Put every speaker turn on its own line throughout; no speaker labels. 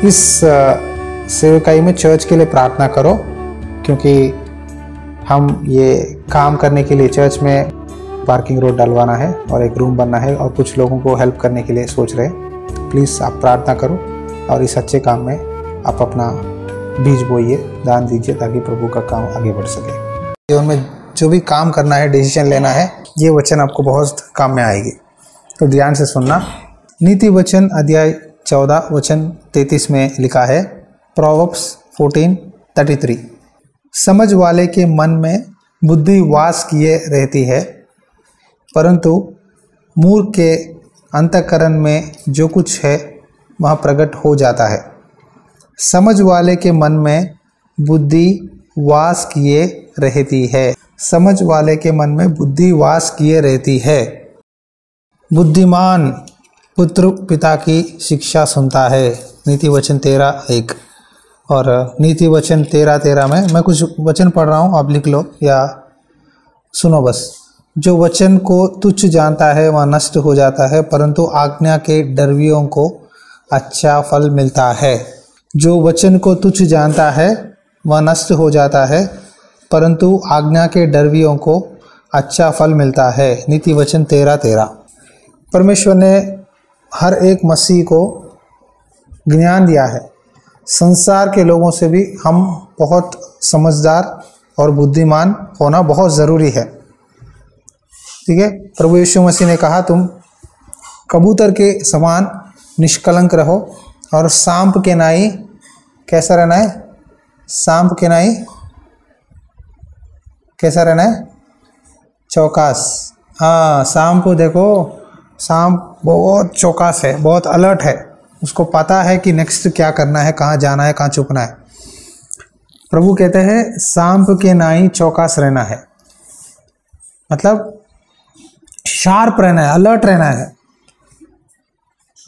इस सेवकाई में चर्च के लिए प्रार्थना करो, क्योंकि हम ये काम करने के लिए चर्च में पार्किंग रोड डलवाना है और एक रूम बनना है और कुछ लोगों को हेल्प करने के लिए सोच रहे हैं। प्लीज़ आप प्रार्थना करो और इस अच्छे काम में आप अपना बीज बोइए, दान दीजिए, ताकि प्रभु का काम आगे बढ़ सके। जीवन में जो भी काम करना है, डिसीजन लेना है, ये वचन आपको बहुत काम में आएगी, तो ध्यान से सुनना। नीति वचन अध्याय 14 वचन 33 में लिखा है, प्रोवर्ब्स 14:33, समझ वाले के मन में बुद्धि वास किए रहती है, परंतु मूर्ख के अंतःकरण में जो कुछ है वह प्रकट हो जाता है। समझ वाले के मन में बुद्धि वास किए रहती है। समझ वाले के मन में बुद्धि वास किए रहती है। बुद्धिमान पुत्र पिता की शिक्षा सुनता है। नीति वचन 13:1 और नीति वचन 13:13 में मैं कुछ वचन पढ़ रहा हूँ, आप लिख लो या सुनो बस। जो वचन को तुच्छ जानता है वह नष्ट हो जाता है, परंतु आज्ञा के डरवियों को अच्छा फल मिलता है। जो वचन को तुच्छ जानता है वह नष्ट हो जाता है, परंतु आज्ञा के डरवियों को अच्छा फल मिलता है। नीति वचन 13:13। परमेश्वर ने हर एक मसीह को ज्ञान दिया है। संसार के लोगों से भी हम बहुत समझदार और बुद्धिमान होना बहुत ज़रूरी है। ठीक है, प्रभु यीशु मसीह ने कहा, तुम कबूतर के समान निष्कलंक रहो और सांप के नाई कैसा रहना है? सांप के नाई कैसा रहना है? चौकास। हाँ, सांप को देखो, सांप बहुत चौकास है, बहुत अलर्ट है, उसको पता है कि नेक्स्ट क्या करना है, कहाँ जाना है, कहाँ छुपना है। प्रभु कहते हैं सांप के नाई चौकास रहना है, मतलब शार्प रहना है, अलर्ट रहना है।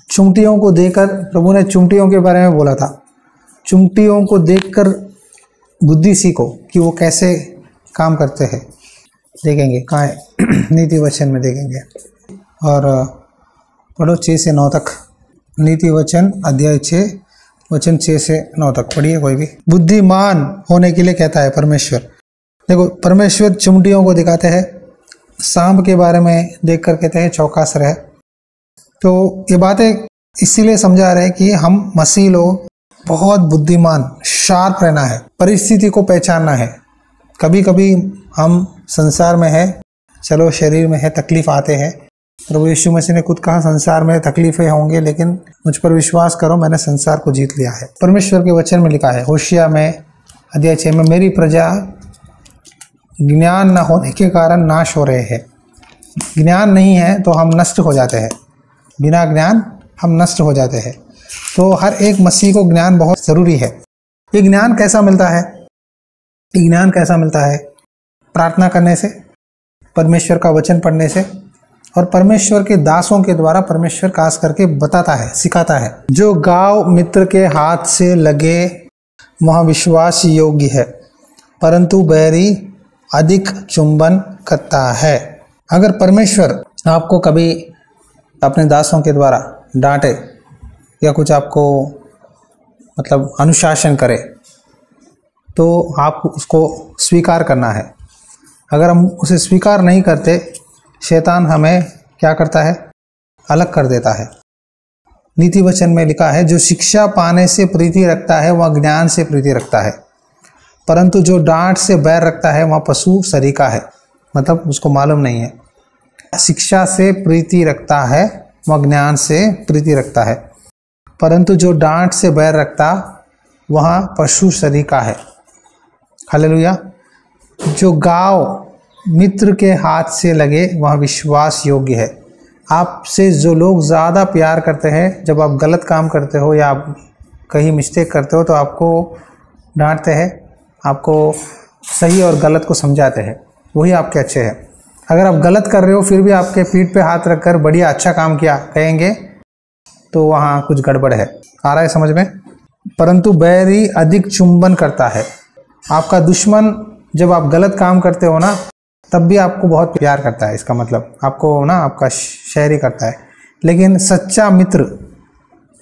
चुमटियों को देखकर, प्रभु ने चुमटियों के बारे में बोला था, चुमटियों को देखकर बुद्धि सीखो कि वो कैसे काम करते हैं। देखेंगे कहाँ है? नीति वचन में देखेंगे। और पढ़ो 6 से 9 तक। नीति वचन अध्याय 6 वचन 6 से 9 तक पढ़िए कोई भी। बुद्धिमान होने के लिए कहता है परमेश्वर। देखो, परमेश्वर चुमटियों को दिखाते हैं, सांप के बारे में देखकर कहते हैं चौकास रहे। तो ये बातें इसीलिए समझा रहे हैं कि हम मसीह लोग बहुत बुद्धिमान, शार्प रहना है, परिस्थिति को पहचानना है। कभी कभी हम संसार में है, चलो शरीर में है, तकलीफ आते हैं। प्रभु यीशु मसीह ने खुद कहा संसार में तकलीफें होंगे, लेकिन मुझ पर विश्वास करो, मैंने संसार को जीत लिया है। परमेश्वर के वचन में लिखा है होशिया में अध्याय 6 में, मेरी प्रजा ज्ञान न होने के कारण नाश हो रहे हैं। ज्ञान नहीं है तो हम नष्ट हो जाते हैं, बिना ज्ञान हम नष्ट हो जाते हैं। तो हर एक मसीह को ज्ञान बहुत ज़रूरी है। ये ज्ञान कैसा मिलता है? ये ज्ञान कैसा मिलता है? प्रार्थना करने से, परमेश्वर का वचन पढ़ने से, और परमेश्वर के दासों के द्वारा परमेश्वर खास करके बताता है, सिखाता है। जो गाँव मित्र के हाथ से लगे वह विश्वास योग्य है, परंतु बैरी अधिक चुंबन करता है। अगर परमेश्वर आपको कभी अपने दासों के द्वारा डांटे या कुछ आपको मतलब अनुशासन करे, तो आप उसको स्वीकार करना है। अगर हम उसे स्वीकार नहीं करते, शैतान हमें क्या करता है? अलग कर देता है। नीति वचन में लिखा है, जो शिक्षा पाने से प्रीति रखता है वह ज्ञान से प्रीति रखता है, परंतु जो डांट से बैर रखता है वह पशु सरीखा है। मतलब उसको मालूम नहीं है। शिक्षा से प्रीति रखता है वह ज्ञान से प्रीति रखता है, परंतु जो डांट से बैर रखता वह पशु सरीखा है। हालेलुया। जो गाँव मित्र के हाथ से लगे वह विश्वास योग्य है। आपसे जो लोग ज़्यादा प्यार करते हैं, जब आप गलत काम करते हो या आप कहीं मिस्टेक करते हो तो आपको डांटते हैं, आपको सही और गलत को समझाते हैं, वही आपके अच्छे हैं। अगर आप गलत कर रहे हो फिर भी आपके पीठ पे हाथ रखकर बढ़िया अच्छा काम किया कहेंगे, तो वहाँ कुछ गड़बड़ है। आ रहा है समझ में? परंतु बैरी अधिक चुंबन करता है। आपका दुश्मन जब आप गलत काम करते हो ना, तब भी आपको बहुत प्यार करता है, इसका मतलब आपको ना आपका शहरी करता है। लेकिन सच्चा मित्र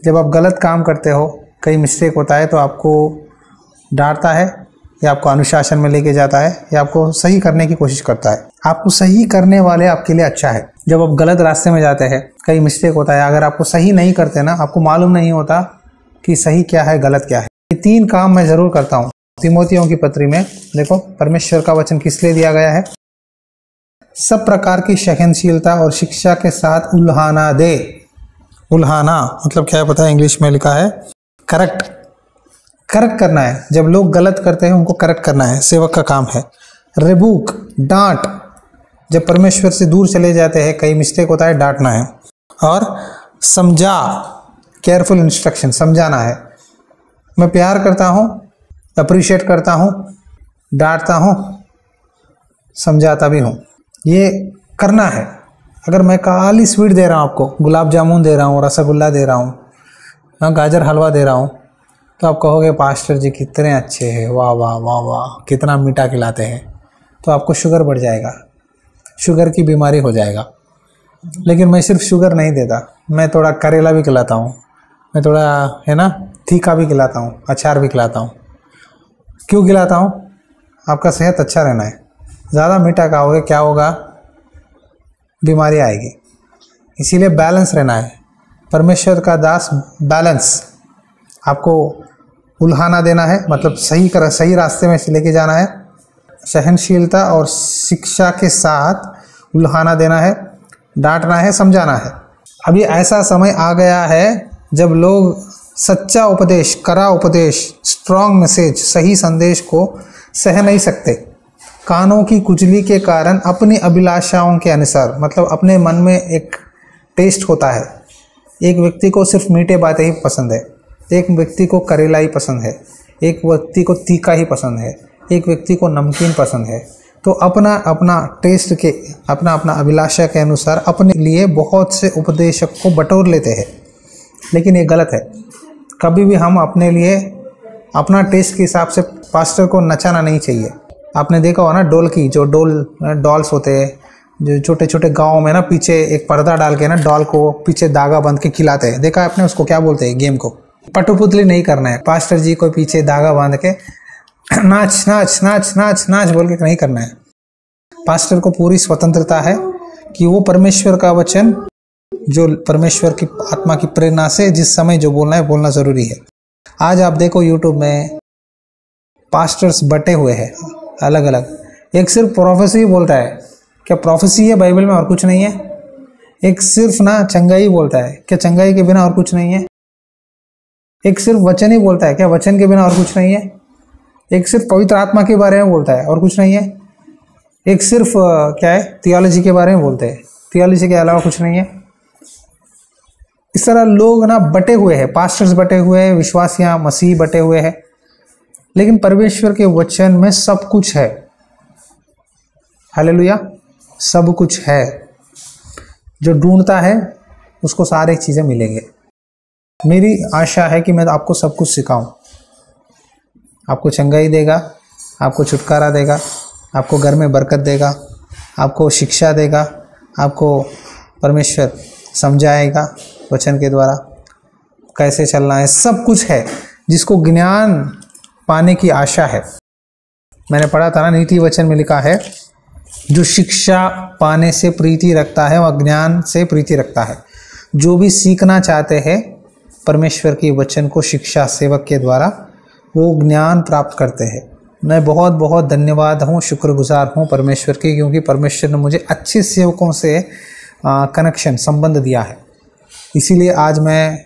जब आप गलत काम करते हो कहीं मिस्टेक होता है तो आपको डांटता है, या आपको अनुशासन में लेके जाता है, या आपको सही करने की कोशिश करता है। आपको सही करने वाले आपके लिए अच्छा है। जब आप गलत रास्ते में जाते हैं, कहीं मिस्टेक होता है, अगर आपको सही नहीं करते ना, आपको मालूम नहीं होता कि सही क्या है गलत क्या है। ये 3 काम मैं ज़रूर करता हूँ। तीमोथियों की पत्री में देखो परमेश्वर का वचन किस लिए दिया गया है, सब प्रकार की सहनशीलता और शिक्षा के साथ उल्हाना दे। उल्हाना मतलब क्या है पता है, इंग्लिश में लिखा है करेक्ट करना है। जब लोग गलत करते हैं उनको करेक्ट करना है, सेवक का काम है। रिबूक डांट, जब परमेश्वर से दूर चले जाते हैं, कहीं मिस्टेक होता है, डांटना है। और समझा, केयरफुल इंस्ट्रक्शन, समझाना है। मैं प्यार करता हूँ, अप्रिशिएट करता हूँ, डांटता हूँ, समझाता भी हूँ, ये करना है। अगर मैं काली स्वीट दे रहा हूँ आपको, गुलाब जामुन दे रहा हूँ, रसगुल्ला दे रहा हूँ, गाजर हलवा दे रहा हूँ, तो आप कहोगे पास्टर जी कितने अच्छे हैं, वाह वाह वाह वाह, कितना मीठा खिलाते हैं। तो आपको शुगर बढ़ जाएगा, शुगर की बीमारी हो जाएगा। लेकिन मैं सिर्फ शुगर नहीं देता, मैं थोड़ा करेला भी खिलाता हूँ, मैं थोड़ा है ना तीखा भी खिलाता हूँ, अचार भी खिलाता हूँ। क्यों खिलाता हूँ? आपका सेहत अच्छा रहना है। ज़्यादा मीठा खाओगे क्या होगा, बीमारी आएगी। इसीलिए बैलेंस रहना है। परमेश्वर का दास बैलेंस, आपको उल्हाना देना है, मतलब सही रास्ते में लेके जाना है। सहनशीलता और शिक्षा के साथ उल्हाना देना है, डांटना है, समझाना है। अभी ऐसा समय आ गया है जब लोग सच्चा उपदेश, कड़ा उपदेश, स्ट्रॉन्ग मैसेज, सही संदेश को सह नहीं सकते। कानों की कुचली के कारण अपनी अभिलाषाओं के अनुसार, मतलब अपने मन में एक टेस्ट होता है। एक व्यक्ति को सिर्फ मीठे बातें ही पसंद है, एक व्यक्ति को करेला ही पसंद है, एक व्यक्ति को तीखा ही पसंद है, एक व्यक्ति को नमकीन पसंद है। तो अपना अपना टेस्ट के, अपना अपना अभिलाषा के अनुसार अपने लिए बहुत से उपदेशक को बटोर लेते हैं। लेकिन ये गलत है। कभी भी हम अपने लिए अपना टेस्ट के हिसाब से पास्टर को नचाना नहीं चाहिए। आपने देखा हो ना ढोलकी, जो डॉल्स होते हैं, जो छोटे छोटे गाँव में ना पीछे एक पर्दा डाल के ना डॉल को पीछे धागा बांध के खिलाते हैं। देखा आपने उसको क्या बोलते हैं, गेम को? पटुपुतली नहीं करना है। पास्टर जी को पीछे धागा बांध के नाच नाच नाच नाच नाच बोल के नहीं करना है। पास्टर को पूरी स्वतंत्रता है कि वो परमेश्वर का वचन, जो परमेश्वर की आत्मा की प्रेरणा से जिस समय जो बोलना है बोलना जरूरी है। आज आप देखो यूट्यूब में पास्टर्स बटे हुए हैं अलग अलग। एक सिर्फ प्रोफेसी बोलता है, क्या प्रोफेसी है बाइबल में और कुछ नहीं है? एक सिर्फ ना चंगाई बोलता है, क्या चंगाई के बिना और कुछ नहीं है? एक सिर्फ वचन ही बोलता है, क्या वचन के बिना और कुछ नहीं है? एक सिर्फ पवित्र आत्मा के बारे में बोलता है और कुछ नहीं है? एक सिर्फ क्या है, थियोलॉजी के बारे में बोलते हैं, थियोलॉजी के अलावा कुछ नहीं है। इस तरह लोग ना बटे हुए हैं, पास्टर्स बटे हुए हैं, विश्वासियां मसीह बटे हुए हैं। लेकिन परमेश्वर के वचन में सब कुछ है। हालेलुया, सब कुछ है। जो ढूंढता है उसको सारी चीजें मिलेंगे। मेरी आशा है कि मैं आपको सब कुछ सिखाऊं। आपको चंगाई देगा, आपको छुटकारा देगा, आपको घर में बरकत देगा, आपको शिक्षा देगा, आपको परमेश्वर समझाएगा वचन के द्वारा कैसे चलना है। सब कुछ है। जिसको ज्ञान पाने की आशा है, मैंने पढ़ा था ना, नीति वचन में लिखा है जो शिक्षा पाने से प्रीति रखता है वह ज्ञान से प्रीति रखता है। जो भी सीखना चाहते हैं परमेश्वर के वचन को शिक्षा सेवक के द्वारा, वो ज्ञान प्राप्त करते हैं। मैं बहुत बहुत धन्यवाद हूँ, शुक्रगुजार हूँ परमेश्वर की, क्योंकि परमेश्वर ने मुझे अच्छे सेवकों से कनेक्शन, संबंध दिया है। इसीलिए आज मैं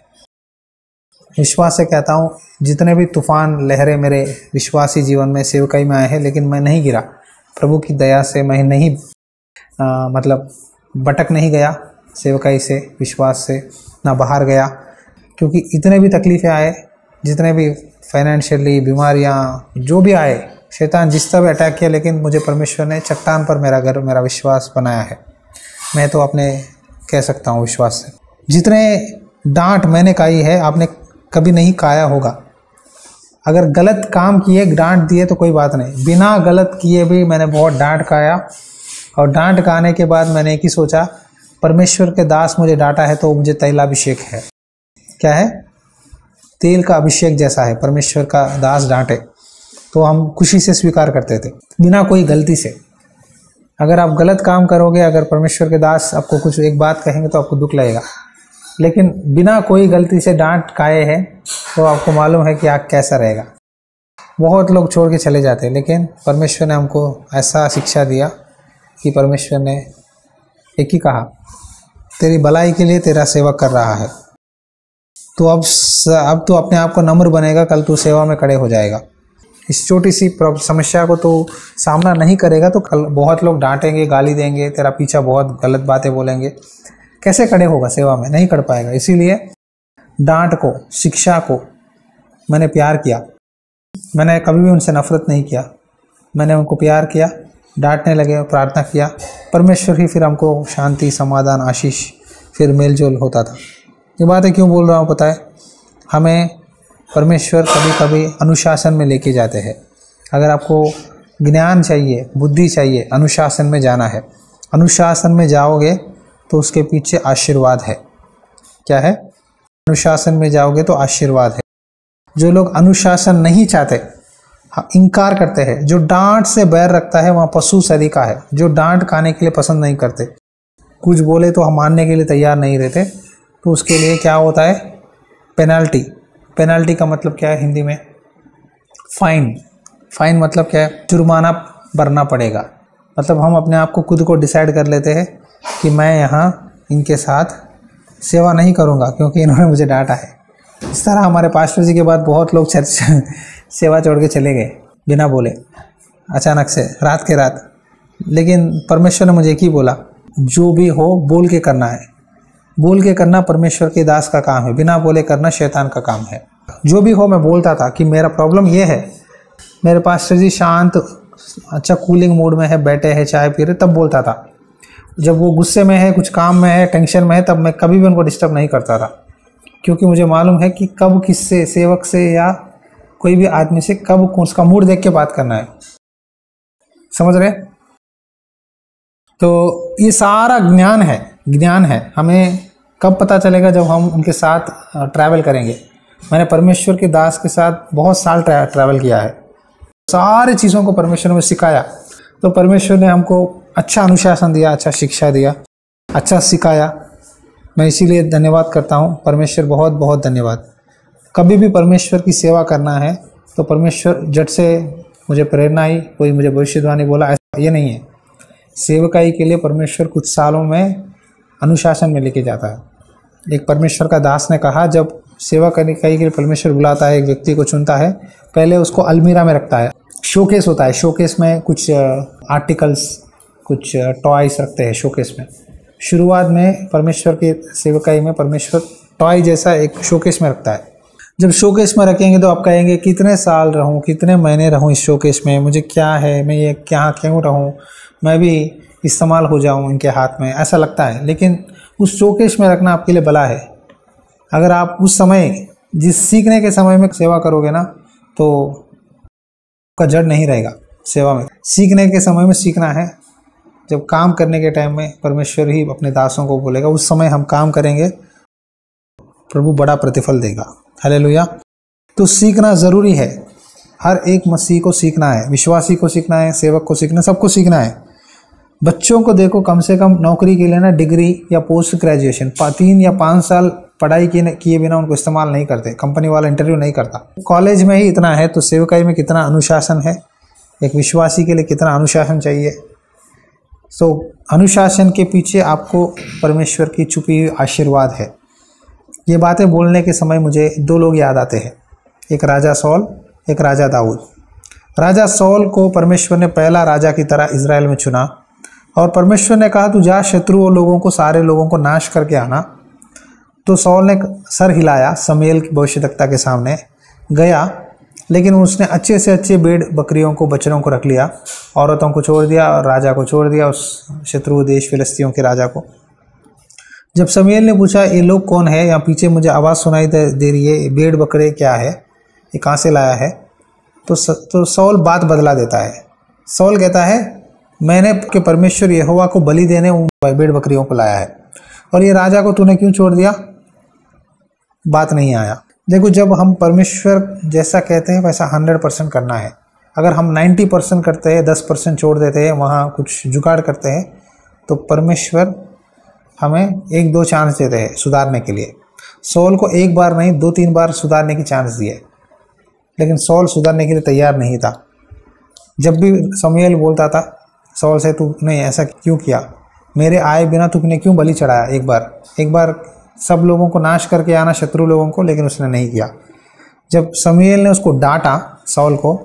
विश्वास से कहता हूँ, जितने भी तूफान लहरें मेरे विश्वासी जीवन में सेवकाई में आए हैं, लेकिन मैं नहीं गिरा। प्रभु की दया से मैं नहीं मतलब भटक नहीं गया सेवकाई से, विश्वास से ना बाहर गया। क्योंकि इतने भी तकलीफ़ें आए, जितने भी फाइनेंशियली बीमारियाँ जो भी आए, शैतान जिस तरह भी अटैक किया, लेकिन मुझे परमेश्वर ने चट्टान पर मेरा घर, मेरा विश्वास बनाया है। मैं तो अपने कह सकता हूँ विश्वास से। जितने डांट मैंने खाई है आपने कभी नहीं खाया होगा। अगर गलत काम किए, डांट दिए तो कोई बात नहीं, बिना गलत किए भी मैंने बहुत डांट खाया। और डांट खाने के बाद मैंने एक ही सोचा, परमेश्वर के दास मुझे डांटा है तो मुझे तैलाभिषेक है। क्या है? तेल का अभिषेक जैसा है। परमेश्वर का दास डांटे तो हम खुशी से स्वीकार करते थे, बिना कोई गलती से। अगर आप गलत काम करोगे, अगर परमेश्वर के दास आपको कुछ एक बात कहेंगे तो आपको दुख लगेगा, लेकिन बिना कोई गलती से डांट खाए हैं तो आपको मालूम है कि आप कैसा रहेगा। बहुत लोग छोड़ के चले जाते हैं, लेकिन परमेश्वर ने हमको ऐसा शिक्षा दिया कि परमेश्वर ने एक ही कहा, तेरी भलाई के लिए तेरा सेवा कर रहा है। तो अब तो अपने आप को नम्र बनेगा, कल तू सेवा में खड़े हो जाएगा। इस छोटी सी समस्या को तो सामना नहीं करेगा तो कल बहुत लोग डांटेंगे, गाली देंगे, तेरा पीछा बहुत गलत बातें बोलेंगे, कैसे खड़े होगा सेवा में? नहीं कर पाएगा। इसीलिए डांट को, शिक्षा को मैंने प्यार किया। मैंने कभी भी उनसे नफरत नहीं किया, मैंने उनको प्यार किया। डांटने लगे, प्रार्थना किया, परमेश्वर ही फिर हमको शांति, समाधान, आशीष, फिर मेलजोल होता था। ये बातें क्यों बोल रहा हूँ पता है? हमें परमेश्वर कभी कभी अनुशासन में लेके जाते हैं। अगर आपको ज्ञान चाहिए, बुद्धि चाहिए, अनुशासन में जाना है। अनुशासन में जाओगे तो उसके पीछे आशीर्वाद है। क्या है? अनुशासन में जाओगे तो आशीर्वाद है। जो लोग अनुशासन नहीं चाहते, इनकार करते हैं, जो डांट से बैर रखता है, वहाँ पशु सरीखा है। जो डांट खाने के लिए पसंद नहीं करते, कुछ बोले तो हम मानने के लिए तैयार नहीं रहते, तो उसके लिए क्या होता है? पेनल्टी। पेनल्टी का मतलब क्या है हिंदी में? फाइन। फाइन मतलब क्या है? जुर्माना भरना पड़ेगा। मतलब हम अपने आप को खुद को डिसाइड कर लेते हैं कि मैं यहाँ इनके साथ सेवा नहीं करूँगा क्योंकि इन्होंने मुझे डांटा है। इस तरह हमारे पास्टर जी के बाद बहुत लोग चर्च सेवा छोड़ के चले गए बिना बोले, अचानक से, रात के रात। लेकिन परमेश्वर ने मुझे एक ही बोला, जो भी हो बोल के करना है। बोल के करना परमेश्वर के दास का काम है, बिना बोले करना शैतान का काम है। जो भी हो, मैं बोलता था कि मेरा प्रॉब्लम ये है। मेरे पास्टर जी शांत, अच्छा कूलिंग मूड में है, बैठे हैं, चाय पी रहे, तब बोलता था। जब वो गुस्से में है, कुछ काम में है, टेंशन में है, तब मैं कभी भी उनको डिस्टर्ब नहीं करता था, क्योंकि मुझे मालूम है कि कब किससे, सेवक से या कोई भी आदमी से, कब उसका मूड देख के बात करना है। समझ रहे? तो ये सारा ज्ञान है। हमें कब पता चलेगा? जब हम उनके साथ ट्रैवल करेंगे। मैंने परमेश्वर के दास के साथ बहुत साल ट्रैवल किया है, सारी चीज़ों को परमेश्वर ने सिखाया। तो परमेश्वर ने हमको अच्छा अनुशासन दिया, अच्छा शिक्षा दिया, अच्छा सिखाया। मैं इसीलिए धन्यवाद करता हूँ परमेश्वर, बहुत बहुत धन्यवाद। कभी भी परमेश्वर की सेवा करना है तो परमेश्वर झट से मुझे प्रेरणा आई, कोई मुझे भविष्यवाणी बोला, ऐसा ये नहीं है। सेवकाई के लिए परमेश्वर कुछ सालों में अनुशासन में लेके जाता है। एक परमेश्वर का दास ने कहा, जब सेवा करने के लिए परमेश्वर बुलाता है, एक व्यक्ति को चुनता है, पहले उसको अलमीरा में रखता है। शोकेस होता है, शोकेस में कुछ आर्टिकल्स, कुछ टॉयस रखते हैं शोकेस में। शुरुआत में परमेश्वर की सेवकाई में परमेश्वर टॉय जैसा एक शोकेस में रखता है। जब शोकेस में रखेंगे तो आप कहेंगे कितने साल रहूं, कितने महीने रहूं इस शोकेस में, मुझे क्या है, मैं ये क्या क्यों रहूं, मैं भी इस्तेमाल हो जाऊं इनके हाथ में, ऐसा लगता है। लेकिन उस शोकेस में रखना आपके लिए भला है। अगर आप उस समय, जिस सीखने के समय में सेवा करोगे ना, तो का जड़ नहीं रहेगा सेवा में। सीखने के समय में सीखना है। जब काम करने के टाइम में परमेश्वर ही अपने दासों को बोलेगा, उस समय हम काम करेंगे, प्रभु बड़ा प्रतिफल देगा। हालेलुया। तो सीखना ज़रूरी है। हर एक मसीह को सीखना है, विश्वासी को सीखना है, सेवक को सीखना है, सबको सीखना है। बच्चों को देखो, कम से कम नौकरी के लिए ना डिग्री या पोस्ट ग्रेजुएशन 3 या 5 साल पढ़ाई किए बिना उनको इस्तेमाल नहीं करते। कंपनी वाला इंटरव्यू नहीं करता। कॉलेज में ही इतना है तो सेवकाई में कितना अनुशासन है, एक विश्वासी के लिए कितना अनुशासन चाहिए। तो अनुशासन के पीछे आपको परमेश्वर की छुपी हुई आशीर्वाद है। ये बातें बोलने के समय मुझे 2 लोग याद आते हैं, एक राजा सौल, एक राजा दाऊद। राजा सौल को परमेश्वर ने पहला राजा की तरह इज़राइल में चुना और परमेश्वर ने कहा, तू जा शत्रुओं लोगों को, सारे लोगों को नाश करके आना। तो सौल ने सर हिलाया, शमूएल की भविष्यद्वक्ता के सामने गया, लेकिन उसने अच्छे से अच्छे भेड़ बकरियों को, बच्चों को रख लिया, औरतों को छोड़ दिया और राजा को छोड़ दिया, उस शत्रु देश फिलिस्तियों के राजा को। जब शमूएल ने पूछा, ये लोग कौन है, यहाँ पीछे मुझे आवाज़ सुनाई दे रही है, भेड़ बकरे क्या है, ये कहाँ से लाया है? तो सौल बात बदला देता है। सौल कहता है, मैंने के परमेश्वर यहोवा को बलि देने उन भेड़ बकरियों को लाया है, और ये राजा को तूने क्यों छोड़ दिया? बात नहीं आया। देखो, जब हम परमेश्वर जैसा कहते हैं वैसा 100% करना है। अगर हम 90% करते हैं, 10% छोड़ देते हैं, वहाँ कुछ जुगाड़ करते हैं, तो परमेश्वर हमें 1-2 चांस देते हैं सुधारने के लिए। सॉल को एक बार नहीं 2-3 बार सुधारने की चांस दिए, लेकिन सॉल सुधारने के लिए तैयार नहीं था। जब भी शमूएल बोलता था सॉल से, तूने ऐसा क्यों किया, मेरे आए बिना तूने क्यों बलि चढ़ाया, एक बार सब लोगों को नाश करके आना, शत्रु लोगों को, लेकिन उसने नहीं किया। जब शमूएल ने उसको डांटा सॉल को,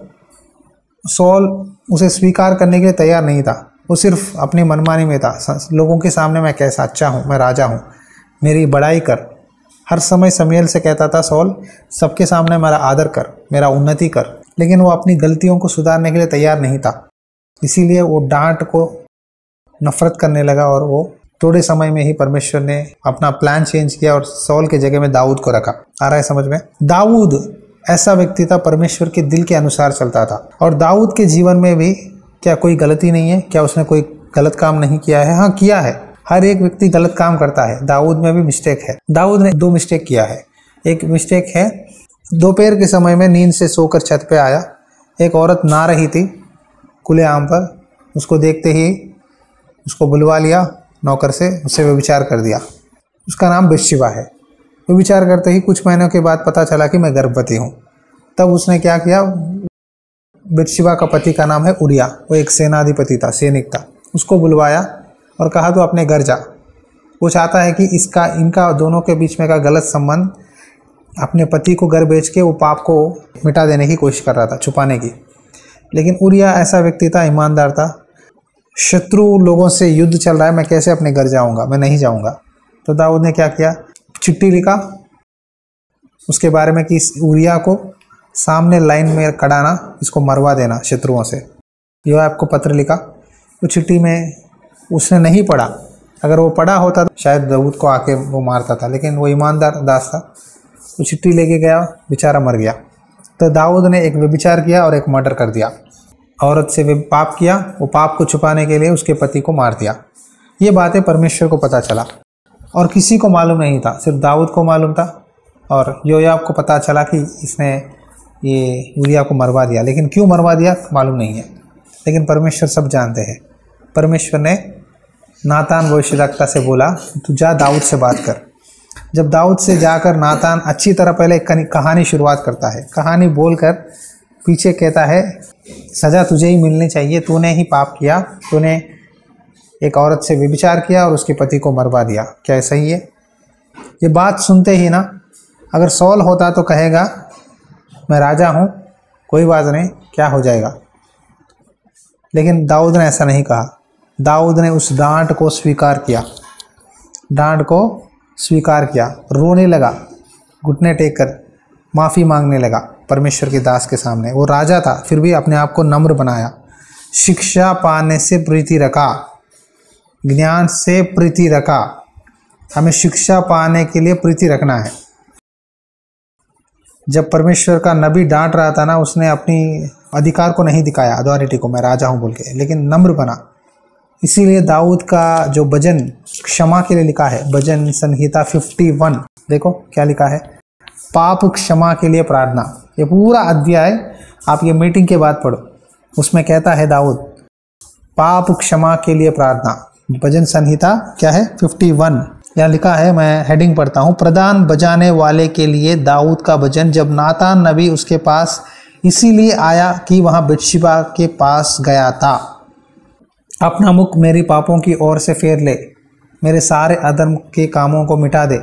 सॉल उसे स्वीकार करने के लिए तैयार नहीं था। वो सिर्फ अपनी मनमानी में था, लोगों के सामने मैं कैसा अच्छा हूँ, मैं राजा हूँ, मेरी बड़ाई कर। हर समय शमूएल से कहता था सॉल, सबके सामने मेरा आदर कर, मेरा उन्नति कर, लेकिन वो अपनी गलतियों को सुधारने के लिए तैयार नहीं था। इसीलिए वो डांट को नफरत करने लगा और वो थोड़े समय में ही परमेश्वर ने अपना प्लान चेंज किया और सॉल के जगह में दाऊद को रखा। आ रहा है समझ में? दाऊद ऐसा व्यक्ति था, परमेश्वर के दिल के अनुसार चलता था। और दाऊद के जीवन में भी क्या कोई गलती नहीं है? क्या उसने कोई गलत काम नहीं किया है? हाँ, किया है। हर एक व्यक्ति गलत काम करता है, दाऊद में भी मिस्टेक है। दाऊद ने 2 मिस्टेक किया है। एक मिस्टेक है, दोपहर के समय में नींद से सोकर छत पे आया, एक औरत नहा रही थी खुलेआम पर, उसको देखते ही उसको बुलवा लिया नौकर से, उससे व्यभिचार कर दिया। उसका नाम बत्शेबा है। व्यभिचार करते ही कुछ महीनों के बाद पता चला कि मैं गर्भवती हूँ। तब उसने क्या किया, बत्शेबा का पति का नाम है उरिया, वो एक सेनाधिपति था, सैनिक था, उसको बुलवाया और कहा तो अपने घर जा। वो चाहता है कि इनका दोनों के बीच में का गलत संबंध, अपने पति को घर बेच के वो पाप को मिटा देने की कोशिश कर रहा था, छुपाने की। लेकिन उरिया ऐसा व्यक्ति था, ईमानदार था। शत्रु लोगों से युद्ध चल रहा है, मैं कैसे अपने घर जाऊंगा, मैं नहीं जाऊंगा। तो दाऊद ने क्या किया, चिट्ठी लिखा उसके बारे में कि इस उरिया को सामने लाइन में खड़ाना, इसको मरवा देना शत्रुओं से। योआब को पत्र लिखा। वो चिट्ठी में उसने नहीं पढ़ा, अगर वो पढ़ा होता तो शायद दाऊद को आके वो मारता था, लेकिन वो ईमानदार दास था। वो चिट्ठी लेके गया, बेचारा मर गया। तो दाऊद ने एक व्यभिचार किया और एक मर्डर कर दिया। औरत से वे पाप किया, वो पाप को छुपाने के लिए उसके पति को मार दिया। ये बातें परमेश्वर को पता चला और किसी को मालूम नहीं था, सिर्फ दाऊद को मालूम था। और योआब को पता चला कि इसने ये उरिया को मरवा दिया, लेकिन क्यों मरवा दिया मालूम नहीं है, लेकिन परमेश्वर सब जानते हैं। परमेश्वर ने नातान भविष्यद्वक्ता से बोला, तू जा दाऊद से बात कर। जब दाऊद से जाकर नातान अच्छी तरह पहले एक कहानी शुरुआत करता है, कहानी बोलकर पीछे कहता है सज़ा तुझे ही मिलनी चाहिए, तूने ही पाप किया, तूने एक औरत से व्यभिचार किया और उसके पति को मरवा दिया, क्या सही है? ये बात सुनते ही ना, अगर सॉल होता तो कहेगा मैं राजा हूँ, कोई बात नहीं, क्या हो जाएगा। लेकिन दाऊद ने ऐसा नहीं कहा। दाऊद ने उस डांट को स्वीकार किया, डांट को स्वीकार किया, रोने लगा, घुटने टेक कर माफ़ी मांगने लगा परमेश्वर के दास के सामने। वो राजा था, फिर भी अपने आप को नम्र बनाया। शिक्षा पाने से प्रीति रखा, ज्ञान से प्रीति रखा। हमें शिक्षा पाने के लिए प्रीति रखना है। जब परमेश्वर का नबी डांट रहा था ना, उसने अपनी अधिकार को नहीं दिखाया, अथॉरिटी को, मैं राजा हूँ बोल के, लेकिन नम्र बना। इसीलिए दाऊद का जो भजन क्षमा के लिए लिखा है, भजन संहिता 51, देखो क्या लिखा है, पाप क्षमा के लिए प्रार्थना। ये पूरा अध्याय आप ये मीटिंग के बाद पढ़ो, उसमें कहता है दाऊद पाप क्षमा के लिए प्रार्थना। भजन संहिता क्या है 51, यहाँ लिखा है, मैं हेडिंग पढ़ता हूँ, प्रधान बजाने वाले के लिए दाऊद का भजन। जब नातान नबी उसके पास इसीलिए आया कि वहाँ बत्शेबा के पास गया था, अपना मुख मेरी पापों की ओर से फेर ले, मेरे सारे अधर्म के कामों को मिटा दे।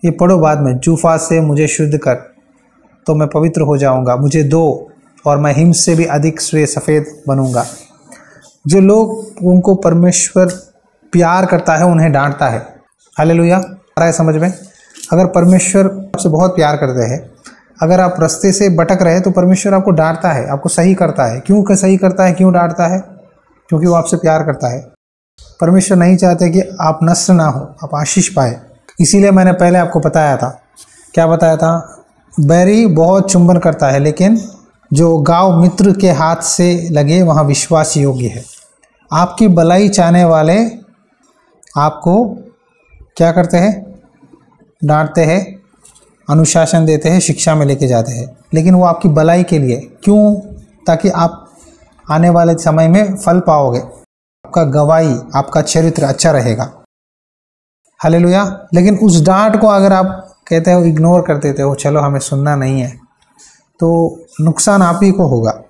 ये पढ़ो बाद में, जूफा से मुझे शुद्ध कर तो मैं पवित्र हो जाऊंगा, मुझे दो और मैं हिम से भी अधिक सफ़ेद बनूंगा। जो लोग उनको परमेश्वर प्यार करता है उन्हें डांटता है। हालेलुया, आ रहा है समझ में? अगर परमेश्वर आपसे बहुत प्यार करते हैं, अगर आप रास्ते से भटक रहे तो परमेश्वर आपको डांटता है, आपको सही करता है। क्यों सही करता है, क्यों डांटता है? क्योंकि वो आपसे प्यार करता है। परमेश्वर नहीं चाहते कि आप नष्ट ना हो, आप आशीष पाए। इसीलिए मैंने पहले आपको बताया था, क्या बताया था? बैरी बहुत चुंबन करता है, लेकिन जो गाँव मित्र के हाथ से लगे वहाँ विश्वास योग्य है। आपकी भलाई चाहने वाले आपको क्या करते हैं? डांटते हैं, अनुशासन देते हैं, शिक्षा में लेके जाते हैं, लेकिन वो आपकी भलाई के लिए। क्यों? ताकि आप आने वाले समय में फल पाओगे, आपका गवाही, आपका चरित्र अच्छा रहेगा। हालेलुया। लेकिन उस डांट को अगर आप कहते हो, इग्नोर कर देते हो, चलो हमें सुनना नहीं है, तो नुकसान आप ही को होगा।